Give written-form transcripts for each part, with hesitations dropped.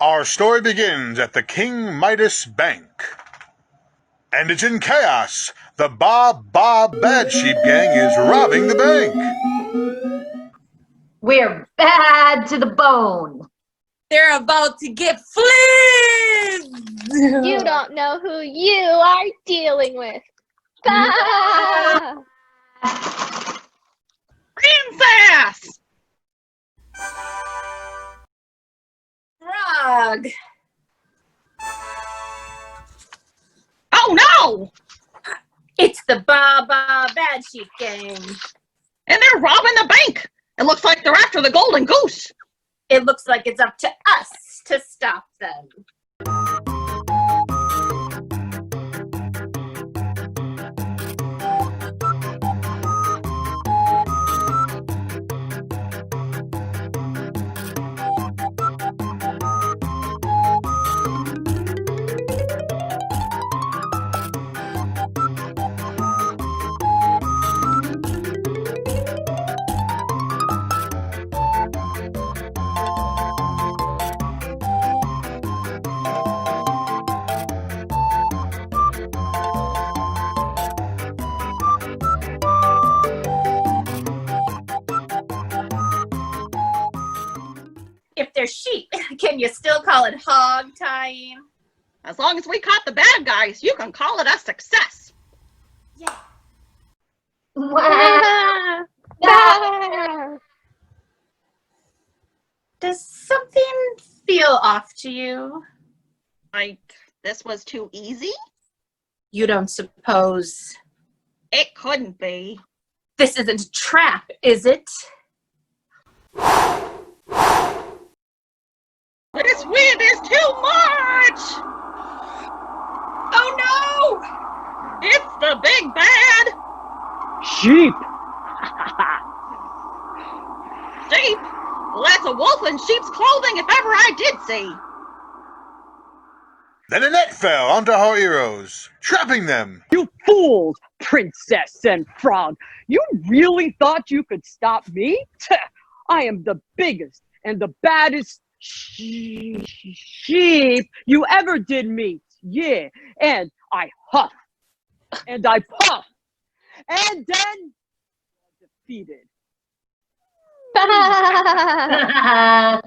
Our story begins at the King Midas Bank. And it's in chaos. The Bad Sheep Gang is robbing the bank. We're bad to the bone. They're about to get flipped! You don't know who you are dealing with. Bah! Princess! Frog! Oh no! It's the Bad Sheep Gang. And they're robbing the bank! It looks like they're after the golden goose! It looks like it's up to us to stop them. If they're sheep, can you still call it hog tying? As long as we caught the bad guys, you can call it a success. Yeah. Bah! Bah! Does something feel off to you? Like, this was too easy? You don't suppose It couldn't be. this isn't a trap, is it? This wind is too much! Oh no! It's the big bad Sheep! sheep! Well, that's a wolf in sheep's clothing if ever I did see. Then a net fell onto our heroes, trapping them. You fools, Princess and Frog! You really thought you could stop me? I am the biggest and the baddest sheep you ever did meet. Yeah, and I huff, and I puff, and then defeated. Bah!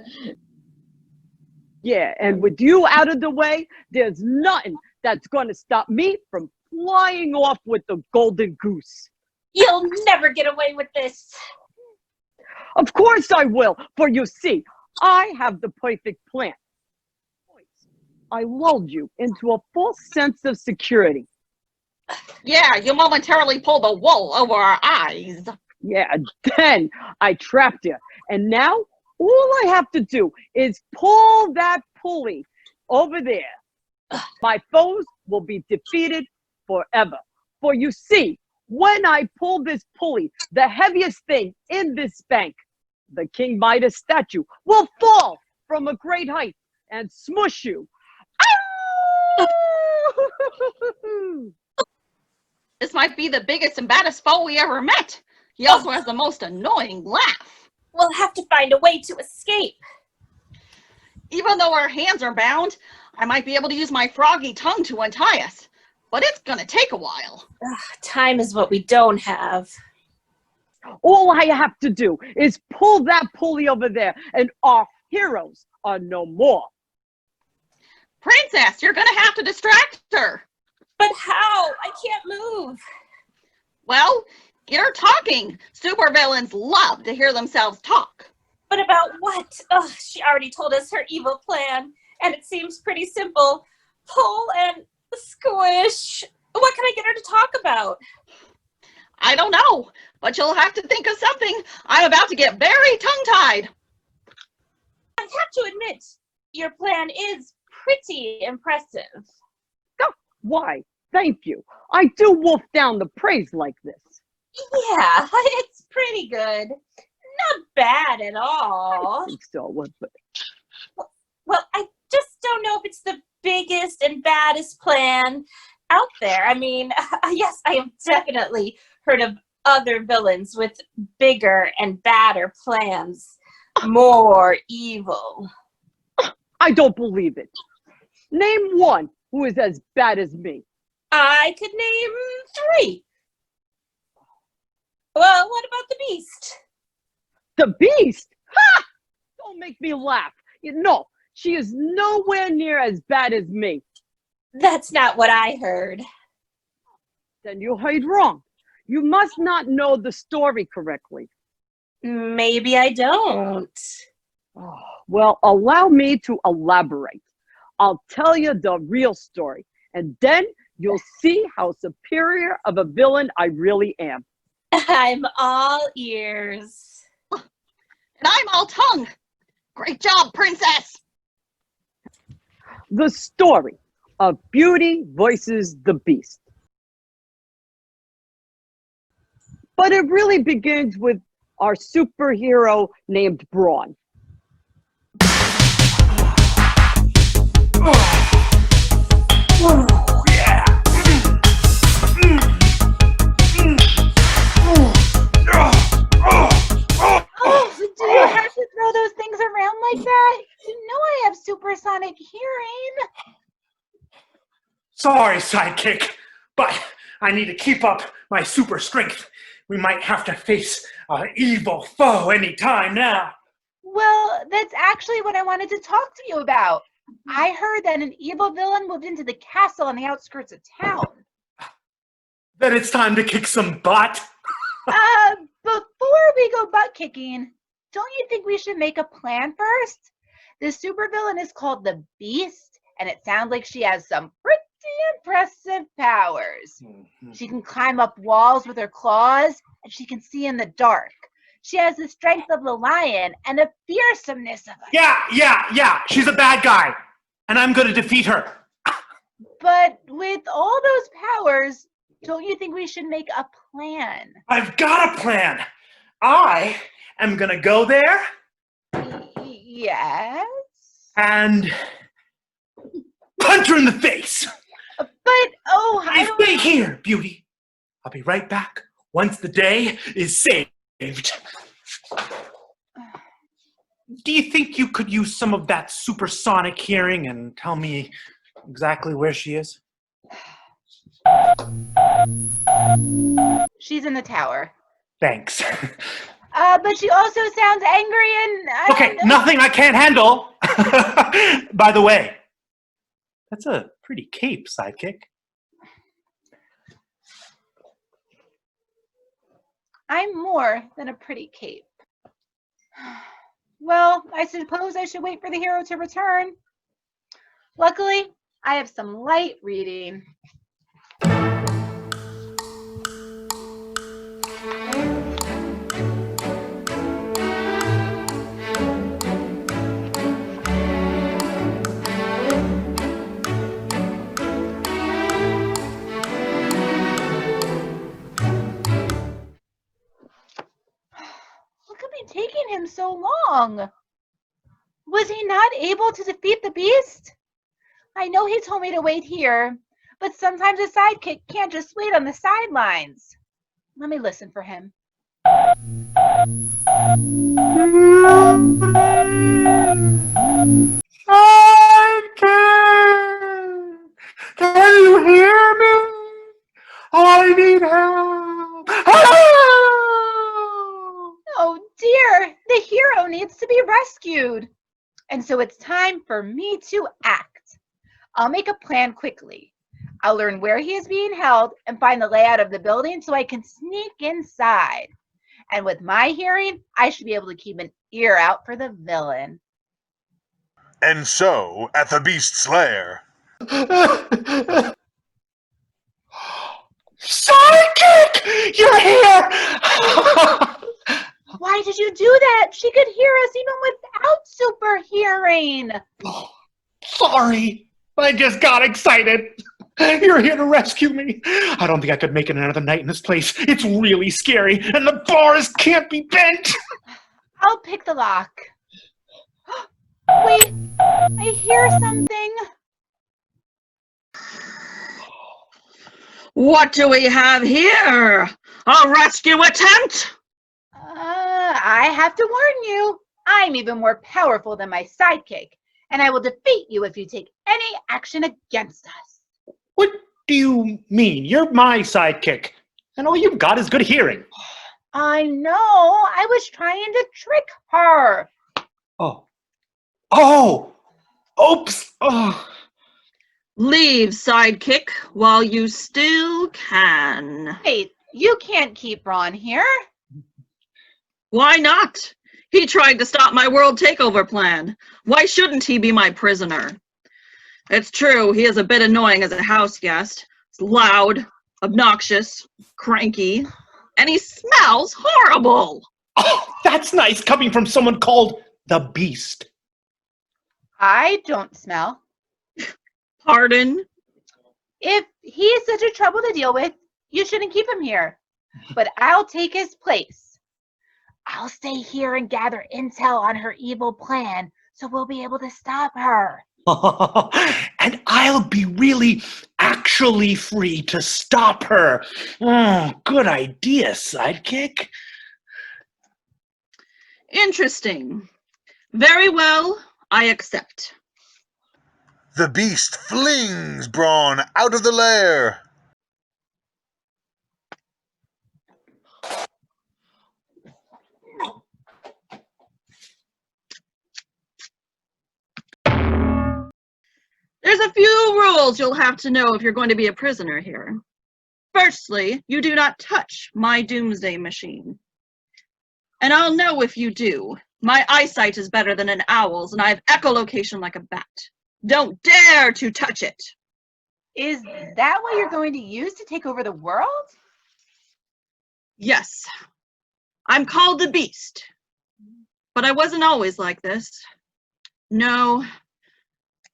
Yeah, and with you out of the way, there's nothing that's going to stop me from flying off with the golden goose. You'll never get away with this. Of course I will, for you see, I have the perfect plan. I lulled you into a false sense of security. Yeah, you momentarily pulled the wool over our eyes. Yeah, then I trapped you. And now all I have to do is pull that pulley over there. My foes will be defeated forever. For you see, when I pull this pulley, the heaviest thing in this bank, the King Midas statue, will fall from a great height and smush you. This might be the biggest and baddest foe we ever met. He also has the most annoying laugh. We'll have to find a way to escape. Even though our hands are bound, I might be able to use my froggy tongue to untie us. But it's gonna take a while. Time is what we don't have. All I have to do is pull that pulley over there, and our heroes are no more. Princess, you're gonna have to distract her. But how? I can't move. Well, get her talking. Supervillains love to hear themselves talk. But about what? Ugh, she already told us her evil plan, and it seems pretty simple. Pull and squish. What can I get her to talk about? I don't know, but you'll have to think of something. I'm about to get very tongue-tied. I have to admit, your plan is pretty impressive. Oh, why, thank you. I do wolf down the praise like this. Yeah, it's pretty good. Not bad at I all. think so. But Well, I just don't know if it's the biggest and baddest plan out there. I mean, yes, I have definitely heard of other villains with bigger and badder plans, more evil. I don't believe it. Name one who is as bad as me. I could name 3. Well, what about the beast? The beast? Ha! Don't make me laugh. No, she is nowhere near as bad as me. That's not what I heard. Then you heard wrong. You must not know the story correctly. Maybe I don't. Oh, well, allow me to elaborate. I'll tell you the real story, and then you'll see how superior of a villain I really am. I'm all ears. And I'm all tongue. Great job, princess. The story of Beauty versus the Beast. But it really begins with our superhero named Brawn. Do you have to throw those things around like that? You know I have supersonic hearing. Sorry, sidekick, but I need to keep up my super strength. We might have to face an evil foe any time now. Well, that's actually what I wanted to talk to you about. I heard that an evil villain moved into the castle on the outskirts of town. Then it's time to kick some butt. Before we go butt kicking, don't you think we should make a plan first? The supervillain is called the Beast, and it sounds like she has some pretty impressive powers. She can climb up walls with her claws, and she can see in the dark. She has the strength of the lion and the fearsomeness of a... Yeah. She's a bad guy, and I'm going to defeat her. But with all those powers, don't you think we should make a plan? I've got a plan. I am going to go there Yes? and punch her in the face. But, oh, I don't... Stay here, Beauty. I'll be right back once the day is saved. Do you think you could use some of that supersonic hearing and tell me exactly where she is? She's in the tower. Thanks. But she also sounds angry and... Okay, nothing I can't handle. By the way, that's a pretty cape, sidekick. I'm more than a pretty cape. Well, I suppose I should wait for the hero to return. Luckily, I have some light reading. What could be taking him so long? Was he not able to defeat the beast? I know he told me to wait here, but sometimes a sidekick can't just wait on the sidelines. Let me listen for him. Sidekick! Can you hear me? I need help! Help! Oh dear, the hero needs to be rescued. And so it's time for me to act. I'll make a plan quickly. I'll learn where he is being held and find the layout of the building so I can sneak inside. And with my hearing, I should be able to keep an ear out for the villain. And so, at the beast's lair, Sidekick! You're here! Why did you do that? She could hear us even without super hearing. Sorry, I just got excited. You're here to rescue me. I don't think I could make it another night in this place. It's really scary, and the bars can't be bent. I'll pick the lock. Wait, I hear something. What do we have here? A rescue attempt? I have to warn you, I'm even more powerful than my sidekick, and I will defeat you if you take any action against us. What do you mean? You're my sidekick, and all you've got is good hearing. I know. I was trying to trick her. Oh! Oops! Oh. Leave, sidekick, while you still can. Wait, you can't keep Ron here. Why not? He tried to stop my world takeover plan. Why shouldn't he be my prisoner? It's true, he is a bit annoying as a house guest. He's loud, obnoxious, cranky, and he smells horrible. Oh, that's nice coming from someone called the Beast. I don't smell. Pardon? If he is such a trouble to deal with, you shouldn't keep him here. But I'll take his place. I'll stay here and gather intel on her evil plan, so we'll be able to stop her. And I'll be really, actually free to stop her. Oh, good idea, sidekick. Interesting. Very well, I accept. The beast flings Brawn out of the lair. There's a few rules you'll have to know if you're going to be a prisoner here. Firstly, you do not touch my doomsday machine. And I'll know if you do. My eyesight is better than an owl's, and I have echolocation like a bat. Don't dare to touch it. Is that what you're going to use to take over the world? Yes, I'm called the Beast. But I wasn't always like this. No,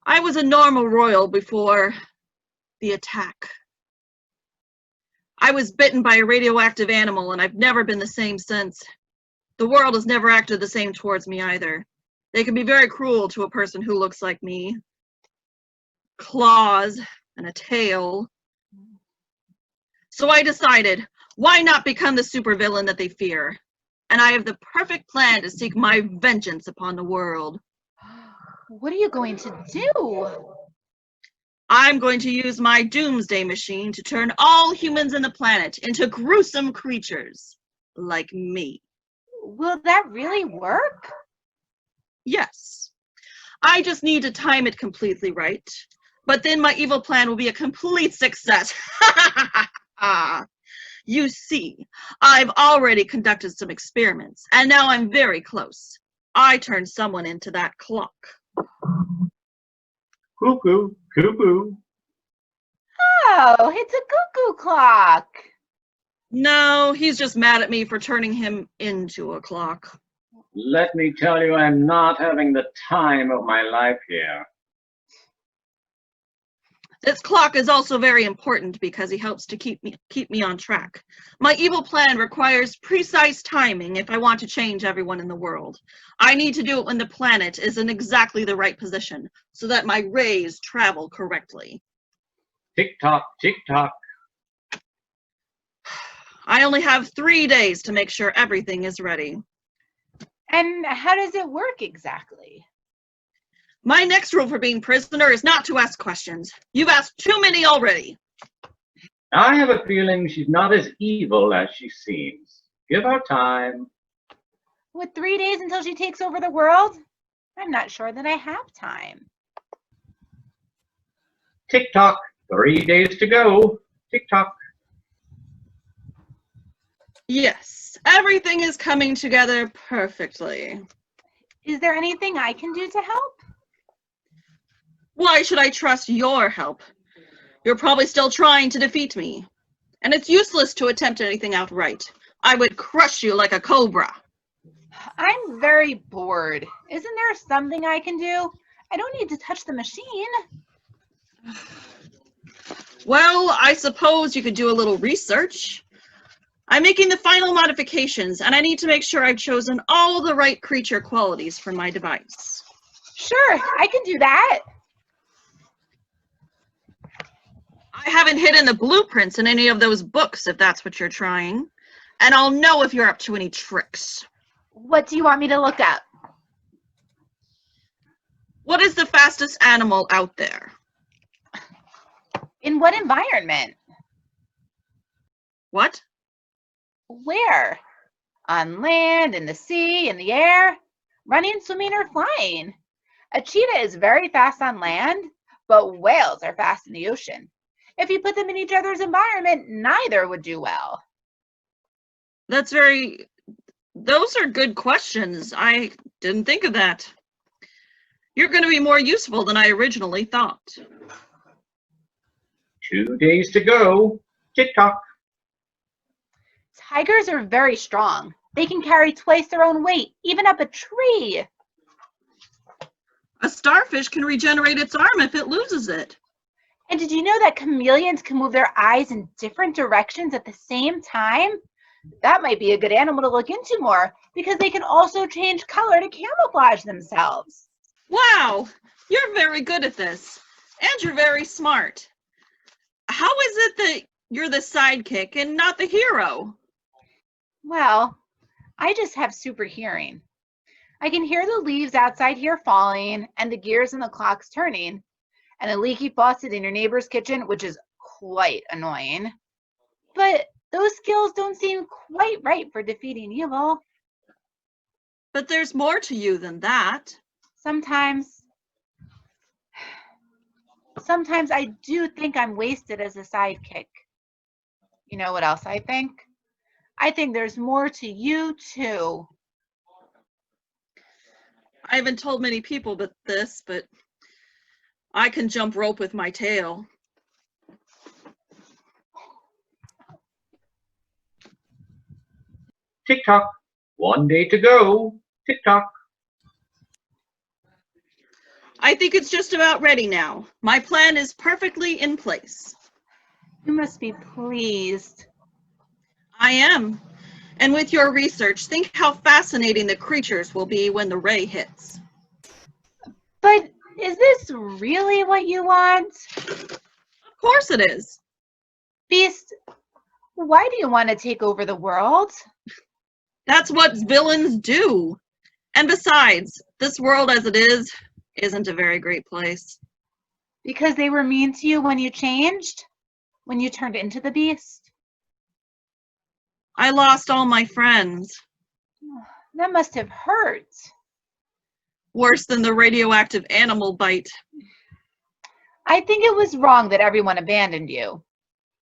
I was a normal royal before the attack. I was bitten by a radioactive animal, and I've never been the same since. The world has never acted the same towards me either. They can be very cruel to a person who looks like me. Claws and a tail. So I decided, why not become the supervillain that they fear? And I have the perfect plan to seek my vengeance upon the world. What are you going to do? I'm going to use my doomsday machine to turn all humans on the planet into gruesome creatures like me. Will that really work? Yes. I just need to time it completely right. But then my evil plan will be a complete success. You see, I've already conducted some experiments, and now I'm very close. I turned someone into that clock. Cuckoo, cuckoo. Oh, it's a cuckoo clock. No, he's just mad at me for turning him into a clock. Let me tell you, I'm not having the time of my life here. This clock is also very important because he helps to keep me on track. My evil plan requires precise timing if I want to change everyone in the world. I need to do it when the planet is in exactly the right position so that my rays travel correctly. Tick-tock, tick-tock. I only have 3 days to make sure everything is ready. And how does it work exactly? My next rule for being prisoner is not to ask questions. You've asked too many already. I have a feeling she's not as evil as she seems. Give her time. With 3 days until she takes over the world? I'm not sure that I have time. Tick-tock, 3 days to go. Tick-tock. Yes, everything is coming together perfectly. Is there anything I can do to help? Why should I trust your help? You're probably still trying to defeat me. And it's useless to attempt anything outright. I would crush you like a cobra. I'm very bored. Isn't there something I can do? I don't need to touch the machine. Well, I suppose you could do a little research. I'm making the final modifications, and I need to make sure I've chosen all the right creature qualities for my device. Sure, I can do that. I haven't hidden the blueprints in any of those books, if that's what you're trying. And I'll know if you're up to any tricks. What do you want me to look up? What is the fastest animal out there? In what environment? What? Where? On land, in the sea, in the air? Running, swimming, or flying? A cheetah is very fast on land, but whales are fast in the ocean. If you put them in each other's environment, neither would do well. Those are good questions. I didn't think of that. You're going to be more useful than I originally thought. 2 days to go. Tick-tock. Tigers are very strong. They can carry twice their own weight, even up a tree. A starfish can regenerate its arm if it loses it. And did you know that chameleons can move their eyes in different directions at the same time? That might be a good animal to look into more, because they can also change color to camouflage themselves. Wow, you're very good at this. And you're very smart. How is it that you're the sidekick and not the hero? Well, I just have super hearing. I can hear the leaves outside here falling and the gears in the clocks turning and a leaky faucet in your neighbor's kitchen, which is quite annoying. But those skills don't seem quite right for defeating evil. But there's more to you than that. Sometimes I do think I'm wasted as a sidekick. You know what else I think? I think there's more to you too. I haven't told many people but I can jump rope with my tail. Tick-tock. 1 day to go. Tick-tock. I think it's just about ready now. My plan is perfectly in place. You must be pleased. I am. And with your research, think how fascinating the creatures will be when the ray hits. But is this really what you want? Of course it is. Beast, why do you want to take over the world? That's what villains do. And besides, this world as it is isn't a very great place. Because they were mean to you when you changed? When you turned into the beast? I lost all my friends. That must have hurt. Worse than the radioactive animal bite. I think it was wrong that everyone abandoned you.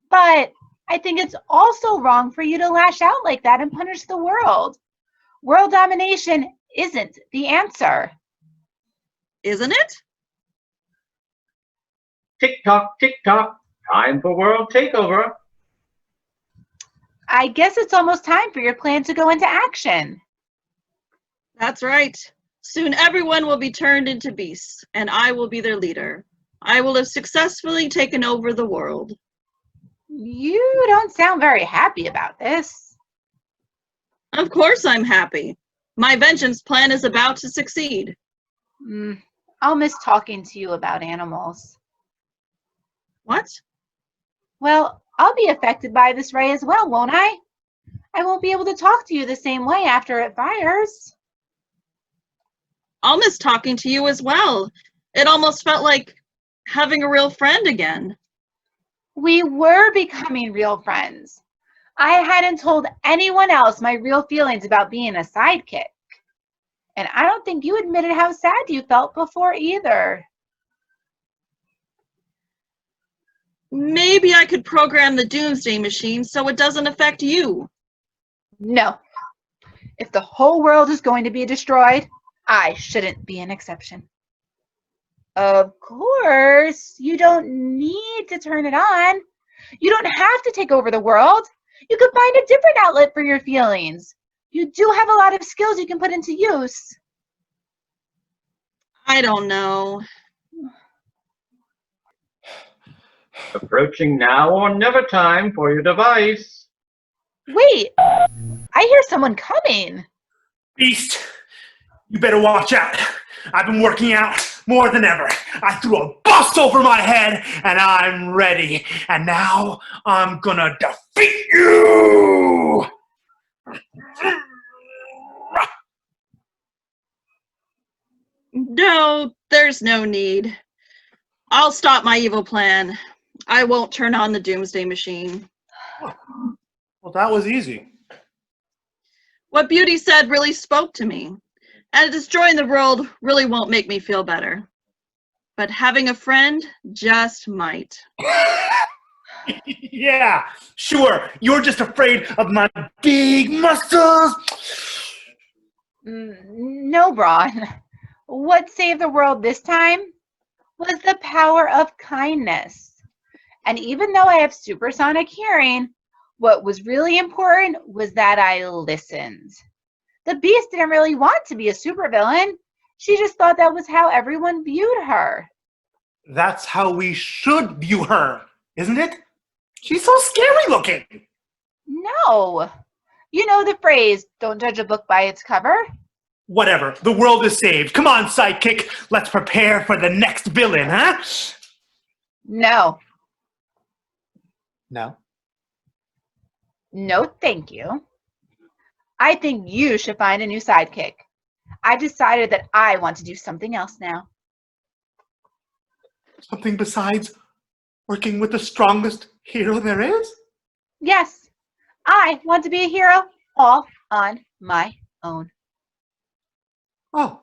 But I think it's also wrong for you to lash out like that and punish the world. World domination isn't the answer. Isn't it? Tick-tock, tick-tock. Time for world takeover. I guess it's almost time for your plan to go into action. That's right. Soon everyone will be turned into beasts, and I will be their leader. I will have successfully taken over the world. You don't sound very happy about this. Of course I'm happy. My vengeance plan is about to succeed. I'll miss talking to you about animals. What? Well, I'll be affected by this ray as well, won't I? I won't be able to talk to you the same way after it fires. I'll miss talking to you as well. It almost felt like having a real friend again. We were becoming real friends. I hadn't told anyone else my real feelings about being a sidekick. And I don't think you admitted how sad you felt before either. Maybe I could program the doomsday machine so it doesn't affect you. No. If the whole world is going to be destroyed, I shouldn't be an exception. Of course, you don't need to turn it on. You don't have to take over the world. You could find a different outlet for your feelings. You do have a lot of skills you can put into use. I don't know. Approaching now or never time for your device. Wait, I hear someone coming. Beast, you better watch out. I've been working out more than ever. I threw a bus over my head and I'm ready. And now I'm gonna defeat you! No, there's no need. I'll stop my evil plan. I won't turn on the doomsday machine. Well, that was easy. What Beauty said really spoke to me, and destroying the world really won't make me feel better. But having a friend just might. Yeah, sure. You're just afraid of my big muscles. No, Braun. What saved the world this time was the power of kindness. And even though I have supersonic hearing, what was really important was that I listened. The Beast didn't really want to be a supervillain. She just thought that was how everyone viewed her. That's how we should view her, isn't it? She's so scary looking. No. You know the phrase, don't judge a book by its cover? Whatever. The world is saved. Come on, sidekick. Let's prepare for the next villain, huh? No. No. No, thank you. I think you should find a new sidekick. I've decided that I want to do something else now. Something besides working with the strongest hero there is? Yes, I want to be a hero all on my own. Oh.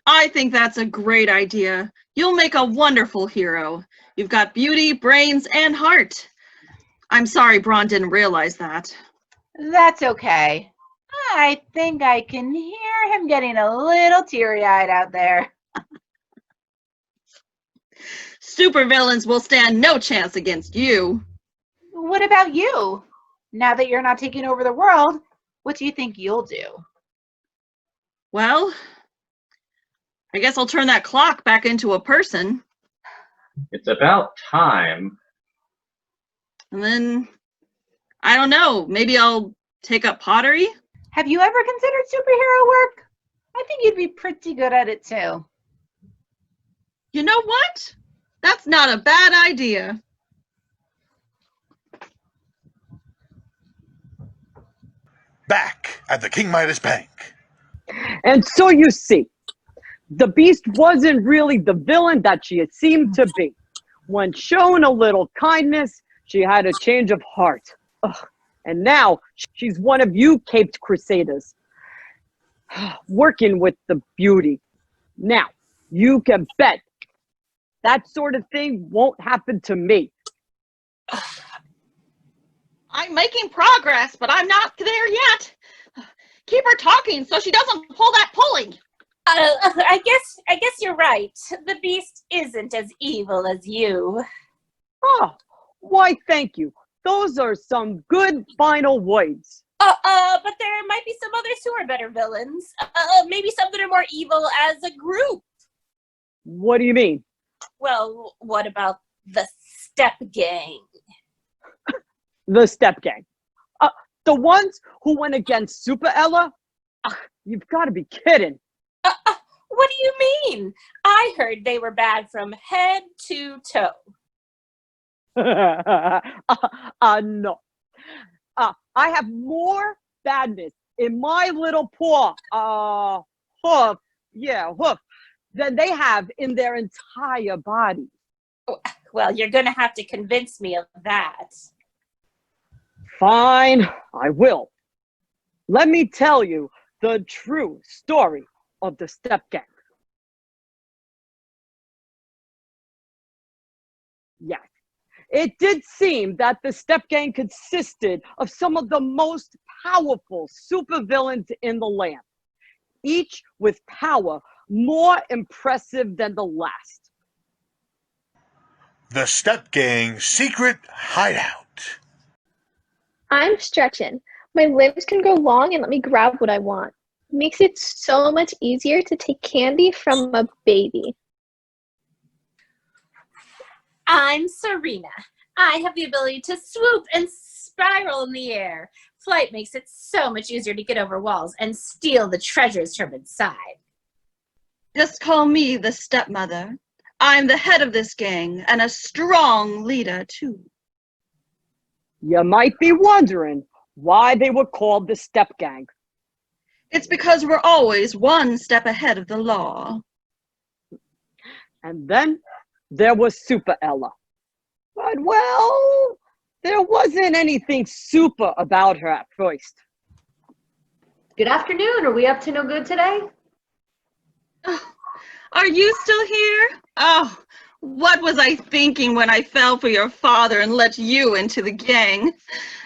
I think that's a great idea. You'll make a wonderful hero. You've got beauty, brains, and heart. I'm sorry Braun didn't realize that. That's okay. I think I can hear him getting a little teary-eyed out there. Supervillains will stand no chance against you. What about you? Now that you're not taking over the world, what do you think you'll do? Well, I guess I'll turn that clock back into a person. It's about time. And then, I don't know, maybe I'll take up pottery? Have you ever considered superhero work? I think you'd be pretty good at it too. You know what? That's not a bad idea. Back at the King Midas Bank. And so you see, the Beast wasn't really the villain that she had seemed to be. When shown a little kindness, she had a change of heart. Ugh. And now she's one of you caped crusaders, working with the Beauty. Now, you can bet that sort of thing won't happen to me. I'm making progress, but I'm not there yet. Keep her talking so she doesn't pull that pulley. I guess you're right. The Beast isn't as evil as you. Oh, why, thank you. Those are some good final words. But there might be some others who are better villains. Maybe some that are more evil as a group. What do you mean? Well, what about the Step Gang? The Step Gang. The ones who went against SuperElla? You've got to be kidding. What do you mean? I heard they were bad from head to toe. No. I have more badness in my little paw, hoof, than they have in their entire body. Well, you're going to have to convince me of that. Fine, I will. Let me tell you the true story of the Step Gang. Yes, it did seem that the Step Gang consisted of some of the most powerful supervillains in the land, each with power more impressive than the last. The Step Gang's secret hideout. I'm stretching. My limbs can go long and let me grab what I want. Makes it so much easier to take candy from a baby. I'm Serena. I have the ability to swoop and spiral in the air. Flight makes it so much easier to get over walls and steal the treasures from inside. Just call me the stepmother. I'm the head of this gang and a strong leader, too. You might be wondering, why they were called the Step Gang. It's because we're always one step ahead of the law. And then there was SuperElla. But, well, there wasn't anything super about her at first. Good afternoon. Are we up to no good today? Are you still here? Oh, what was I thinking when I fell for your father and let you into the gang?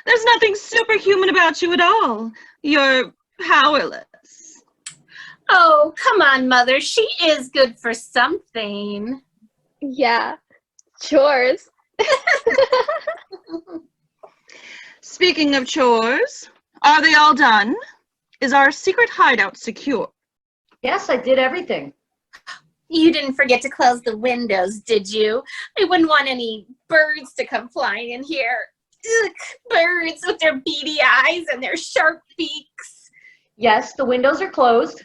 There's nothing superhuman about you at all. You're powerless. Oh, come on, Mother. She is good for something. Yeah, chores. Speaking of chores, are they all done? Is our secret hideout secure? Yes, I did everything. You didn't forget to close the windows, did you? I wouldn't want any birds to come flying in here. Ugh, birds with their beady eyes and their sharp beaks. Yes, the windows are closed.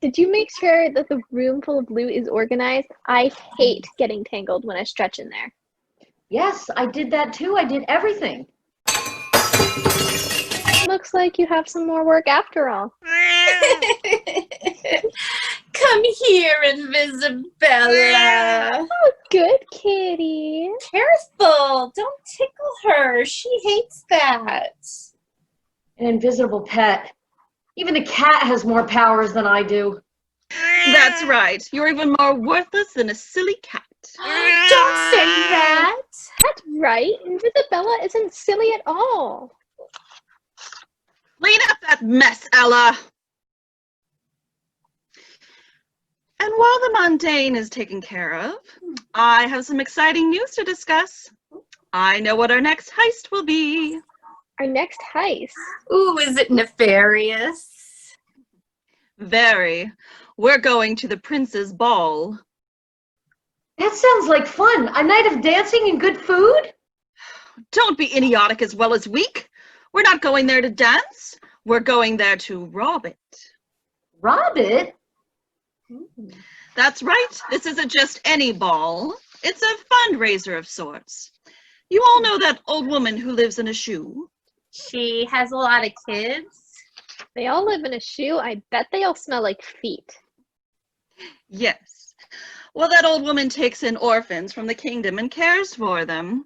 Did you make sure that the room full of loot is organized? I hate getting tangled when I stretch in there. Yes, I did that too. I did everything. Looks like you have some more work after all. Come here, Invisibella. Oh, good kitty. Careful, don't tickle her. She hates that. An invisible pet. Even a cat has more powers than I do. That's right. You're even more worthless than a silly cat. Don't say that. That's right. Invisibella isn't silly at all. Clean up that mess, Ella. And while the mundane is taken care of, I have some exciting news to discuss. I know what our next heist will be. Our next heist. Ooh, is it nefarious? Very. We're going to the prince's ball. That sounds like fun. A night of dancing and good food? Don't be idiotic as well as weak. We're not going there to dance. We're going there to rob it. Rob it? That's right. This isn't just any ball. It's a fundraiser of sorts. You all know that old woman who lives in a shoe? She has a lot of kids. They all live in a shoe. I bet they all smell like feet. Yes. Well, that old woman takes in orphans from the kingdom and cares for them.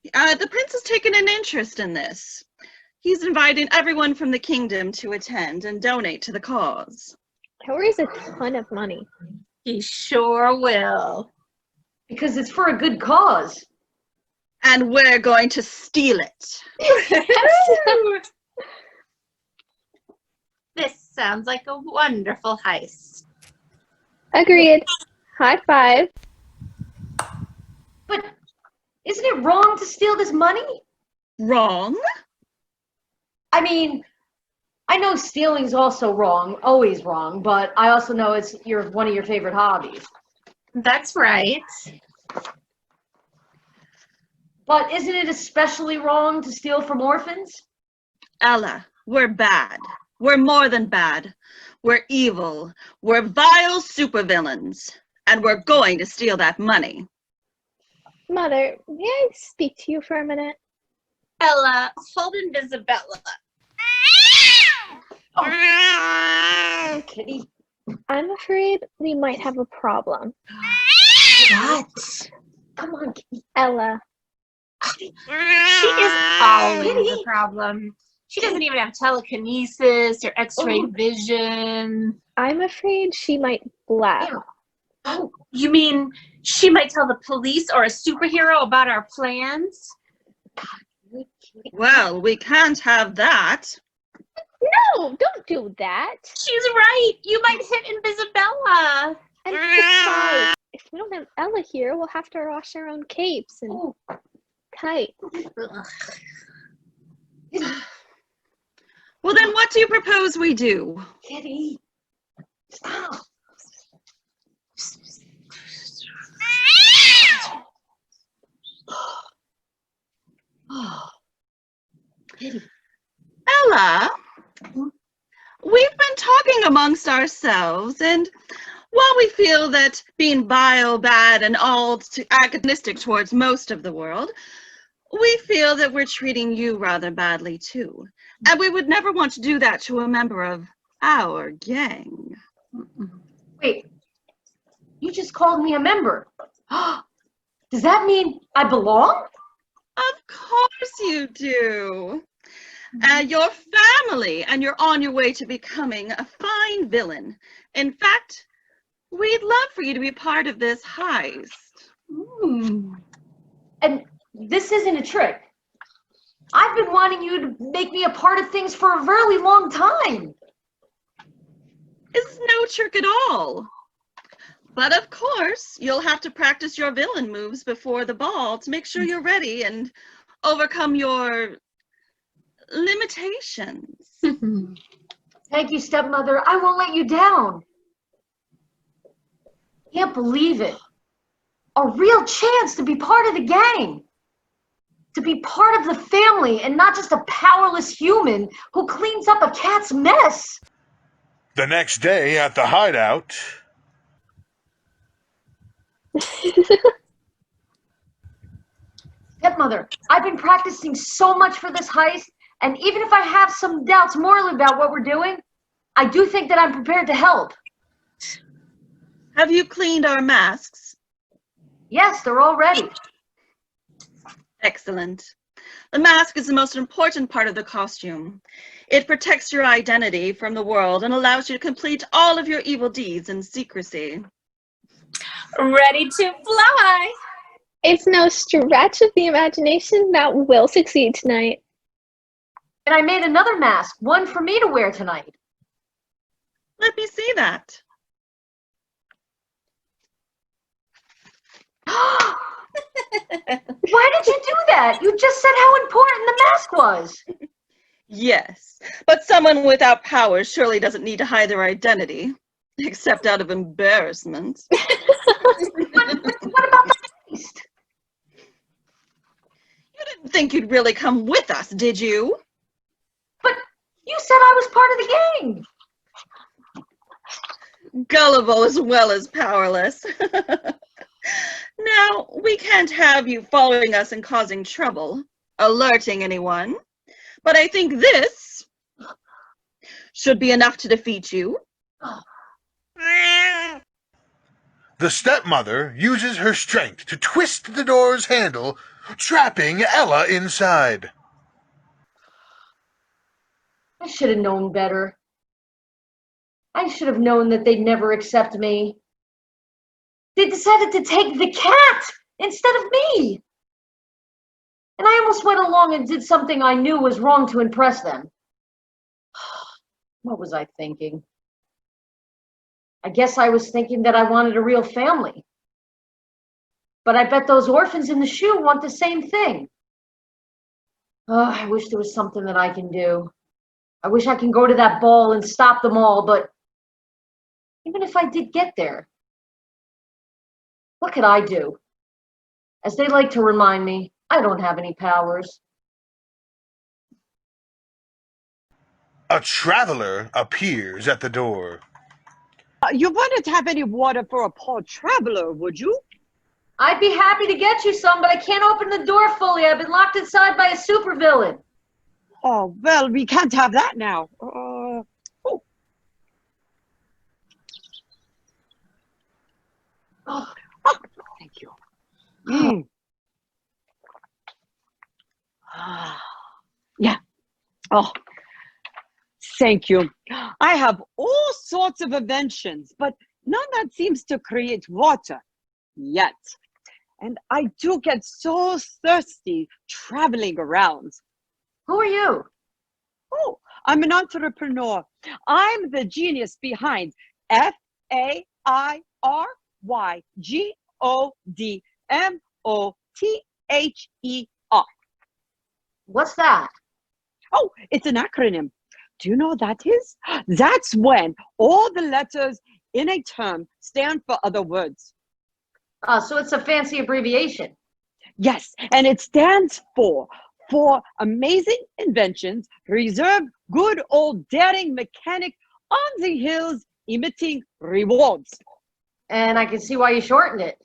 The prince has taken an interest in this. He's inviting everyone from the kingdom to attend and donate to the cause. He'll raise a ton of money. He sure will. Because it's for a good cause. And we're going to steal it. This sounds like a wonderful heist. Agreed. High five. But isn't it wrong to steal this money? Wrong? I mean, I know stealing's also wrong, always wrong, but I also know it's one of your favorite hobbies. That's right. But isn't it especially wrong to steal from orphans? Ella, we're bad. We're more than bad. We're evil. We're vile supervillains. And we're going to steal that money. Mother, may I speak to you for a minute? Ella, hold Invisibella. Oh, kitty. I'm afraid we might have a problem. What? Come on, kitty. Ella. She is always a problem. She doesn't even have telekinesis or X-ray vision. I'm afraid she might blab. Oh, You mean she might tell the police or a superhero about our plans? Well, we can't have that. No, don't do that. She's right. You might hit Invisibella. And besides, if we don't have Ella here, we'll have to wash our own capes and tights. Well, then what do you propose we do? kitty. Stop. Kitty. Ella, we've been talking amongst ourselves, and while we feel that being vile, bad, and all agonistic towards most of the world, We feel that we're treating you rather badly too, and we would never want to do that to a member of our gang. Wait, you just called me a member. Does that mean I belong? Of course you do. You're family, and you're on your way to becoming a fine villain. In fact, we'd love for you to be part of this heist. And this isn't a trick. I've been wanting you to make me a part of things for a really long time. It's no trick at all. But of course, you'll have to practice your villain moves before the ball to make sure you're ready and overcome your limitations. Thank you, stepmother. I won't let you down. Can't believe it. A real chance to be part of the gang. To be part of the family and not just a powerless human who cleans up a cat's mess. The next day at the hideout, Stepmother, I've been practicing so much for this heist, and even if I have some doubts morally about what we're doing, I do think that I'm prepared to help. Have you cleaned our masks? Yes, they're all ready. Excellent. The mask is the most important part of the costume. It protects your identity from the world and allows you to complete all of your evil deeds in secrecy. Ready to fly! It's no stretch of the imagination that we'll succeed tonight. And I made another mask, one for me to wear tonight. Let me see that. Why did you do that? You just said how important the mask was. Yes, but someone without powers surely doesn't need to hide their identity, except out of embarrassment. What about the heist? You didn't think you'd really come with us, did you? But you said I was part of the gang. Gullible as well as powerless. Now, we can't have you following us and causing trouble, alerting anyone, but I think this should be enough to defeat you. the stepmother uses her strength to twist the door's handle, trapping Ella inside. I should have known better. I should have known that they'd never accept me. They decided to take the cat instead of me. And I almost went along and did something I knew was wrong to impress them. What was I thinking? I guess I was thinking that I wanted a real family. But I bet those orphans in the shoe want the same thing. Oh, I wish there was something that I can do. I wish I can go to that ball and stop them all, but even if I did get there, what could I do? As they like to remind me, I don't have any powers. A traveler appears at the door. You wouldn't have any water for a poor traveler, would you? I'd be happy to get you some, but I can't open the door fully. I've been locked inside by a supervillain. Oh, well, we can't have that now. Oh. Oh, Thank you. Mm. Yeah. Oh, thank you. I have all sorts of inventions, but none that seems to create water yet. And I do get so thirsty traveling around. who are you? Oh, I'm an entrepreneur. I'm the genius behind FAIRYGODMOTHER. What's that? Oh, it's an acronym. Do you know what that is? That's when all the letters in a term stand for other words. So it's a fancy abbreviation. Yes, and it stands for amazing inventions, reserve good old daring mechanic on the hills emitting rewards. And I can see why you shortened it.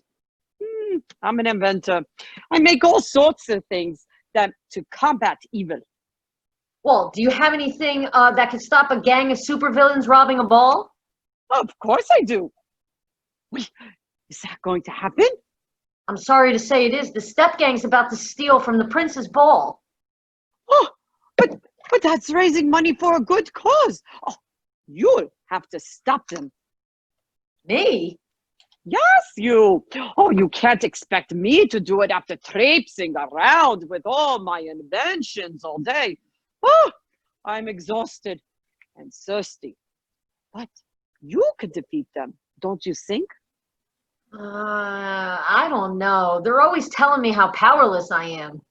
I'm an inventor. I make all sorts of things. them to combat evil. Well, do you have anything that can stop a gang of supervillains robbing a ball? Of course I do. Wait, is that going to happen? I'm sorry to say it is. The Step Gang's about to steal from the prince's ball. Oh, but that's raising money for a good cause. Oh, you'll have to stop them. Me? Yes, you. Oh, you can't expect me to do it after traipsing around with all my inventions all day. Oh, I'm exhausted and thirsty. But you could defeat them, don't you think? I don't know. They're always telling me how powerless I am.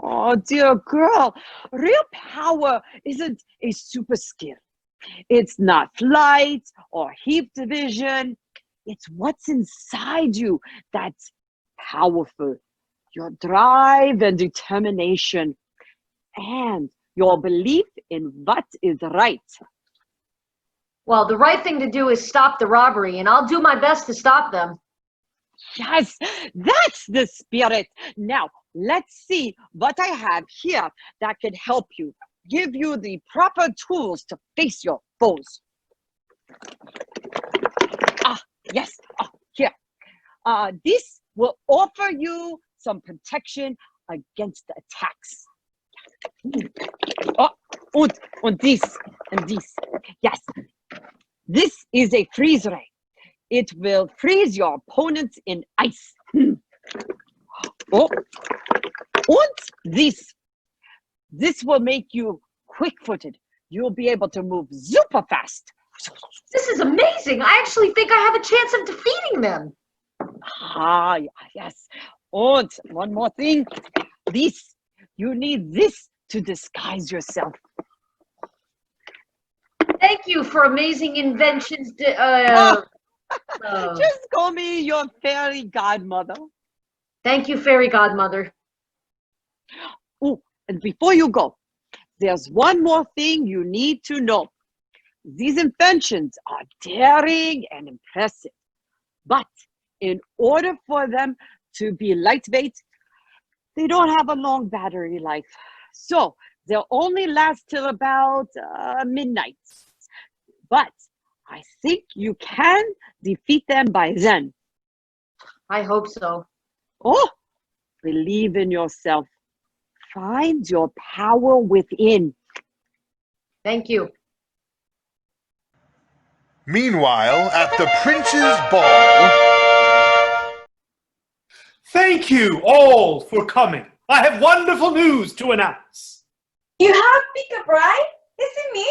Oh, dear girl, real power isn't a super skill. It's not flight or heat division. It's what's inside you that's powerful. Your drive and determination, and your belief in what is right. Well, the right thing to do is stop the robbery, and I'll do my best to stop them. Yes, that's the spirit. Now, let's see what I have here that can help you, give you the proper tools to face your foes. Yes, here. This will offer you some protection against attacks. Oh, and this. Yes, this is a freeze ray. It will freeze your opponents in ice. Oh, and this. This will make you quick-footed. You'll be able to move super fast. This is amazing. I actually think I have a chance of defeating them. Yes. And one more thing. This. You need this to disguise yourself. Thank you for amazing inventions. Just call me your fairy godmother. Thank you, fairy godmother. Oh, and before you go, there's one more thing you need to know. These inventions are daring and impressive, but in order for them to be lightweight, they don't have a long battery life. So they'll only last till about midnight. But I think you can defeat them by then. I hope so. Oh, believe in yourself. Find your power within. Thank you. Meanwhile, at the prince's ball. Thank you all for coming. I have wonderful news to announce. You have pickup, right? Is it me?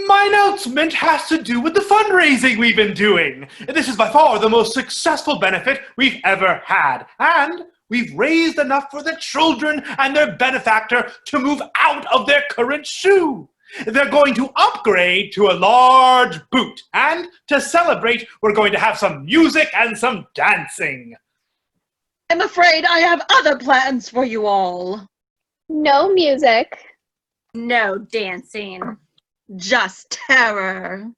My announcement has to do with the fundraising we've been doing. This is by far the most successful benefit we've ever had. And we've raised enough for the children and their benefactor to move out of their current shoe. They're going to upgrade to a large boot. And to celebrate, we're going to have some music and some dancing. I'm afraid I have other plans for you all. No music. No dancing. Just terror.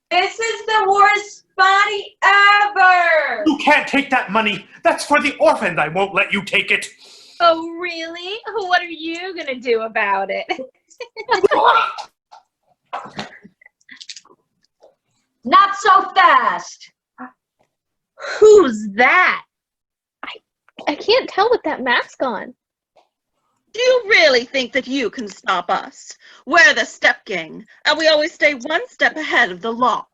This is the worst party ever! You can't take that money. That's for the orphans. I won't let you take it. Oh, really? What are you gonna do about it? Not so fast. Who's that? I can't tell with that mask on. Do you really think that you can stop us? We're the Step Gang, and we always stay one step ahead of the law.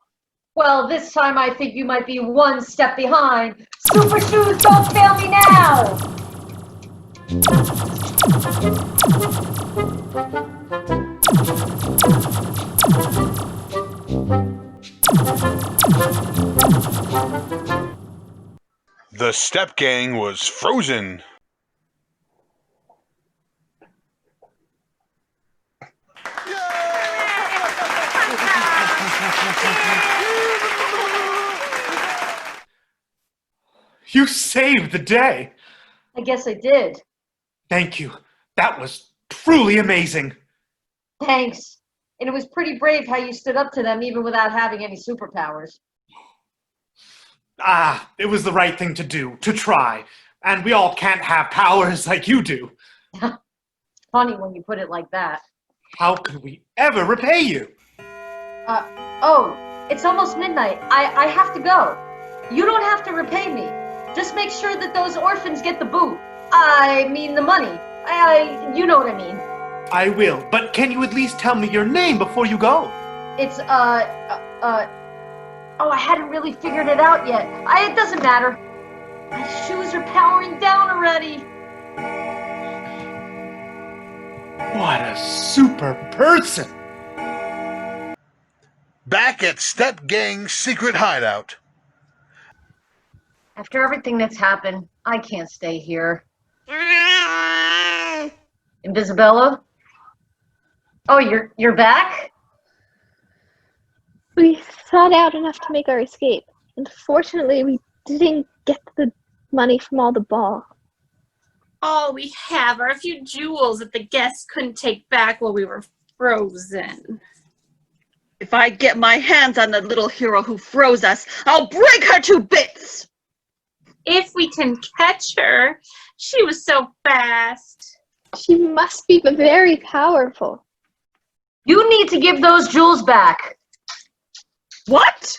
Well, this time I think you might be one step behind. Super Shoes, don't fail me now! The Step Gang was frozen. You saved the day. I guess I did. Thank you. That was truly amazing. Thanks. And it was pretty brave how you stood up to them even without having any superpowers. It was the right thing to do, to try. And we all can't have powers like you do. Funny when you put it like that. How could we ever repay you? Oh, it's almost midnight. I have to go. You don't have to repay me. Just make sure that those orphans get the boot. I mean the money. You know what I mean. I will, but can you at least tell me your name before you go? It's, oh, I hadn't really figured it out yet. It doesn't matter. My shoes are powering down already. What a super person! Back at Step Gang's secret hideout. After everything that's happened, I can't stay here. Invisibella? Oh, you're back? We sought out enough to make our escape. Unfortunately, we didn't get the money from all the ball. All we have are a few jewels that the guests couldn't take back while we were frozen. If I get my hands on the little hero who froze us, I'll break her to bits! If we can catch her, she was so fast. She must be very powerful. You need to give those jewels back. What?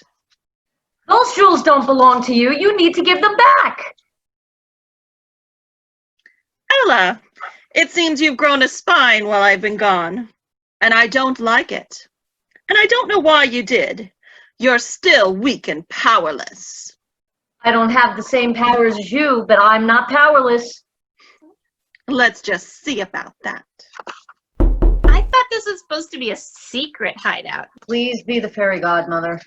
Those jewels don't belong to you. You need to give them back. Ella, it seems you've grown a spine while I've been gone, and I don't like it. And I don't know why you did. You're still weak and powerless. I don't have the same powers as you, but I'm not powerless. Let's just see about that. I thought this was supposed to be a secret hideout. Please be the fairy godmother.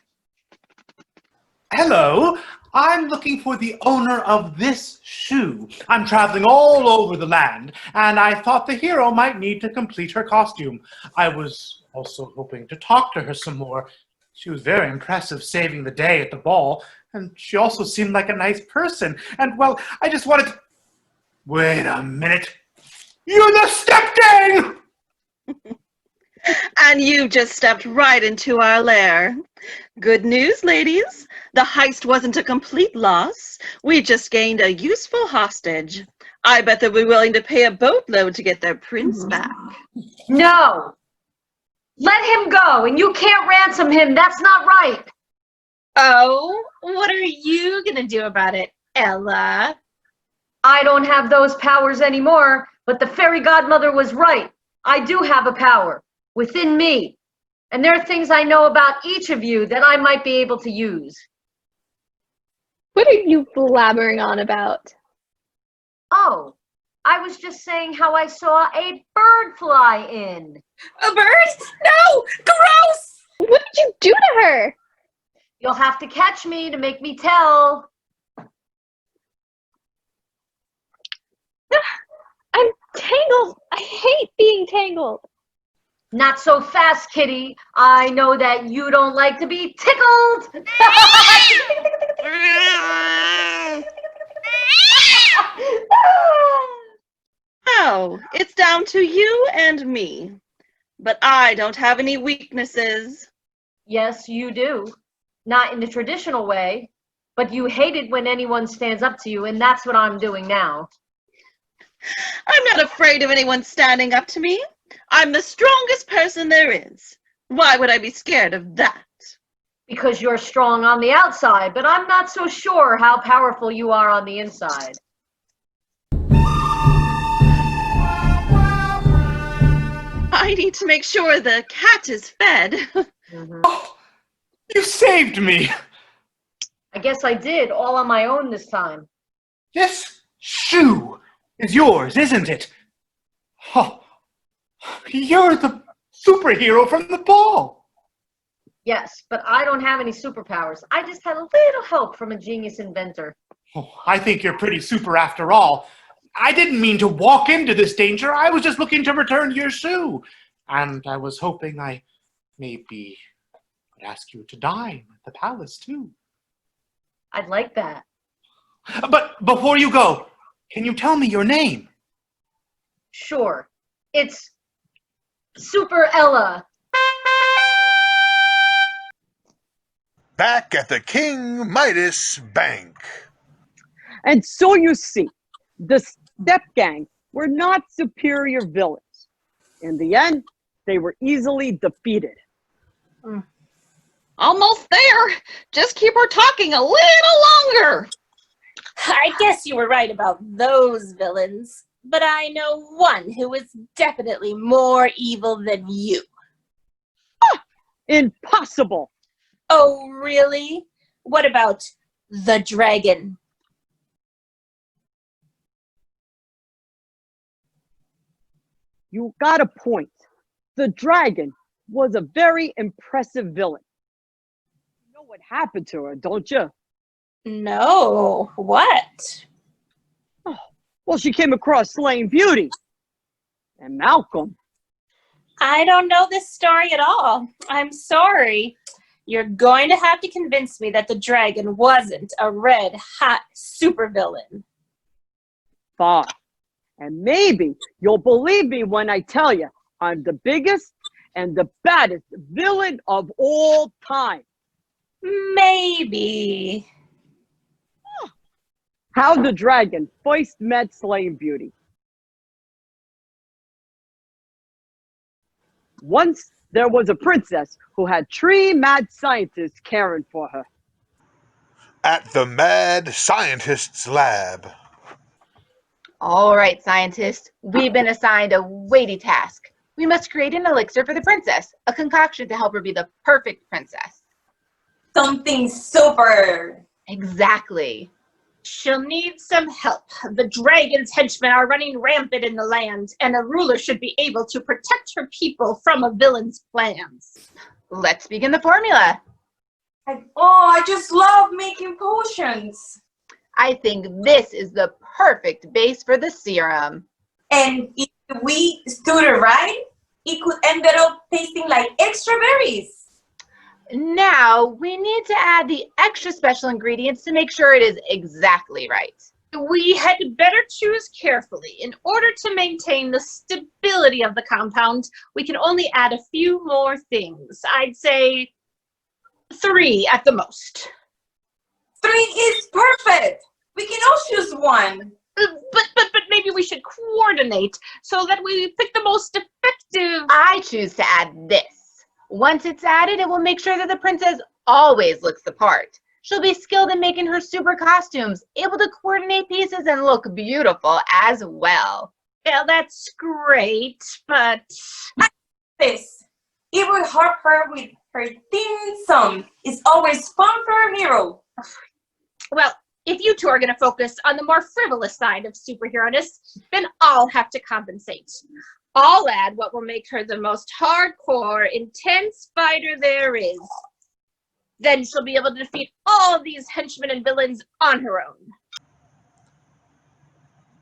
Hello, I'm looking for the owner of this shoe. I'm traveling all over the land, and I thought the hero might need to complete her costume. I was also hoping to talk to her some more. She was very impressive saving the day at the ball, and she also seemed like a nice person. And, well, I just wanted to... Wait a minute. You're the Step Gang! And you just stepped right into our lair. Good news, ladies. The heist wasn't a complete loss. We just gained a useful hostage. I bet they'll be willing to pay a boatload to get their prince back. No! Let him go, and you can't ransom him. That's not right. Oh, what are you gonna do about it, Ella? I don't have those powers anymore, but the fairy godmother was right. I do have a power within me, and there are things I know about each of you that I might be able to use. What are you blabbering on about? Oh, I was just saying how I saw a bird fly in. A bird? No! Gross! What did you do to her? You'll have to catch me to make me tell. I'm tangled. I hate being tangled. Not so fast, kitty. I know that you don't like to be tickled. Oh, it's down to you and me. But I don't have any weaknesses. Yes, you do. Not in the traditional way, but you hate it when anyone stands up to you, and that's what I'm doing now. I'm not afraid of anyone standing up to me. I'm the strongest person there is. Why would I be scared of that? Because you're strong on the outside, but I'm not so sure how powerful you are on the inside. I need to make sure the cat is fed. Oh, you saved me! I guess I did, all on my own this time. This shoe is yours, isn't it? Oh, you're the superhero from the ball. Yes, but I don't have any superpowers. I just had a little help from a genius inventor. Oh, I think you're pretty super after all. I didn't mean to walk into this danger. I was just looking to return your shoe. And I was hoping I maybe would ask you to dine at the palace, too. I'd like that. But before you go, can you tell me your name? Sure. It's SuperElla. Back at the King Midas Bank. And so you see, the Step Gang were not superior villains. In the end, they were easily defeated. Almost there. Just keep her talking a little longer. I guess you were right about those villains, but I know one who is definitely more evil than you. Impossible! Oh, really? What about the dragon? You got a point. The dragon was a very impressive villain. You know what happened to her, don't you? No, what? Oh, well, she came across Slain Beauty and Malcolm. I don't know this story at all. I'm sorry. You're going to have to convince me that the dragon wasn't a red-hot supervillain. Fine. And maybe you'll believe me when I tell you I'm the biggest and the baddest villain of all time. Maybe. How the dragon first met Slain Beauty. Once there was a princess who had 3 mad scientists caring for her. At the Mad Scientist's Lab. All right, scientists, we've been assigned a weighty task. We must create an elixir for the princess, a concoction to help her be the perfect princess. Something super. Exactly. She'll need some help. The dragon's henchmen are running rampant in the land, and a ruler should be able to protect her people from a villain's plans. Let's begin the formula. I just love making potions. I think this is the perfect base for the serum. And if we stood it right, it could end up tasting like extra berries. Now, we need to add the extra special ingredients to make sure it is exactly right. We had better choose carefully. In order to maintain the stability of the compound, we can only add a few more things. I'd say 3 at the most. 3 is perfect. We can all choose one. But maybe we should coordinate so that we pick the most effective. I choose to add this. Once it's added, it will make sure that the princess always looks the part. She'll be skilled in making her super costumes, able to coordinate pieces and look beautiful as well. Yeah, that's great, but This. It will help her with her dim sum. It's always fun for a hero. well, if you two are going to focus on the more frivolous side of superhero-ness, then I'll have to compensate. I'll add what will make her the most hardcore, intense fighter there is. Then she'll be able to defeat all of these henchmen and villains on her own.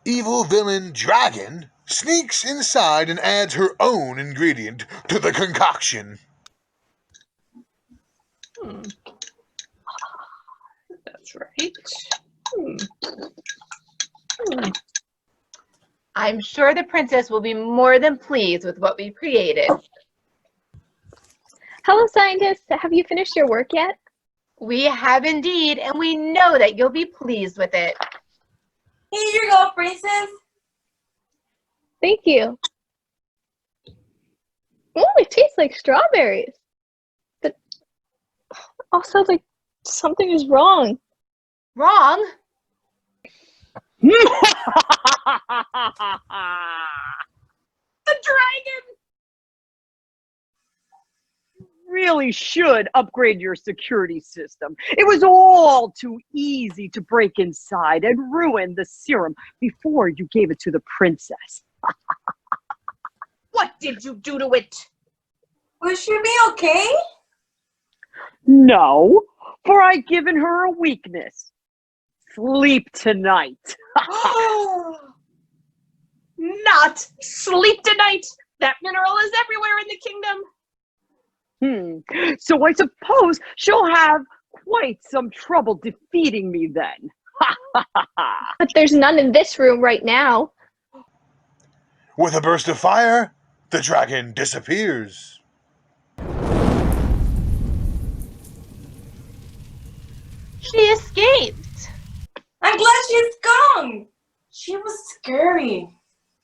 Evil villain Dragon sneaks inside and adds her own ingredient to the concoction. That's right. I'm sure the princess will be more than pleased with what we've created. Hello, scientists. Have you finished your work yet? We have indeed, and we know that you'll be pleased with it. Here you go, princess. Thank you. Oh, it tastes like strawberries. But also, like, something is wrong. Wrong? The dragon! Really should upgrade your security system. It was all too easy to break inside and ruin the serum before you gave it to the princess. What did you do to it? Will she be okay? No, for I've given her a weakness. Sleep tonight. Not sleep tonight! That mineral is everywhere in the kingdom. So I suppose she'll have quite some trouble defeating me then. But there's none in this room right now. With a burst of fire, the dragon disappears. She escaped. I'm glad she's gone. She was scary.